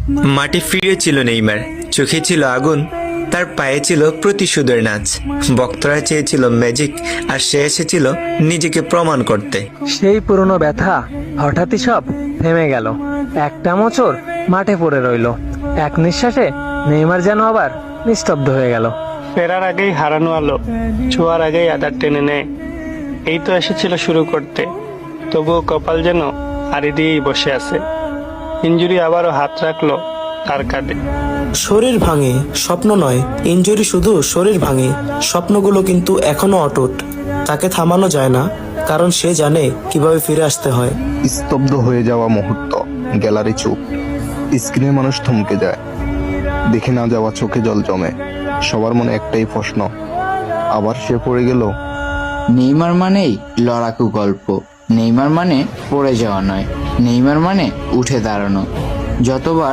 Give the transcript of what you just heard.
মাটি ফিরেছিল নেইমার, চোখে ছিল আগুন, তার পায়ে ছিল প্রতিশোধের নাচ। ভক্তরা চেয়েছিল ম্যাজিক, আর সে এসেছিল নিজেকে প্রমাণ করতে। সেই পুরনো ব্যথা হঠাৎই সব থেমে গেল। একটা মোচড় মাঠে পড়ে রইল। এক নিঃশ্বাসে নেইমার যেন আবার নিস্তব্ধ হয়ে গেল। ফেরার আগেই হারানো আলো, ছোঁয়ার আগেই আধার টেনে নেয়। এই তো এসেছিল শুরু করতে, তবুও কপাল যেন আড়ি দিয়েই বসে আছে। ইঞ্জুরি আবারও হাত রাখলো তার কাঁধে। শরীর ভাঙে, স্বপ্ন নয়। ইনজুরি শুধু শরীর ভাঙে, স্বপ্নগুলো কিন্তু এখনো অটুট। তাকে থামানো যায় না, কারণ সে জানে কিভাবে ফিরে আসতে হয়। স্তব্ধ হয়ে যাওয়া মুহূর্ত, গ্যালারি চুপ, স্ক্রিনে মানুষ থমকে যায়, দেখে না যাওয়া চোখে জল জমে। সবার মনে একটাই প্রশ্ন, আবার সে পড়ে গেল। নেইমার মানেই লড়াকু গল্প, নেইমার মানে পড়ে যাওয়া নয়, নেইমার মানে উঠে দাঁড়ানো। যতবার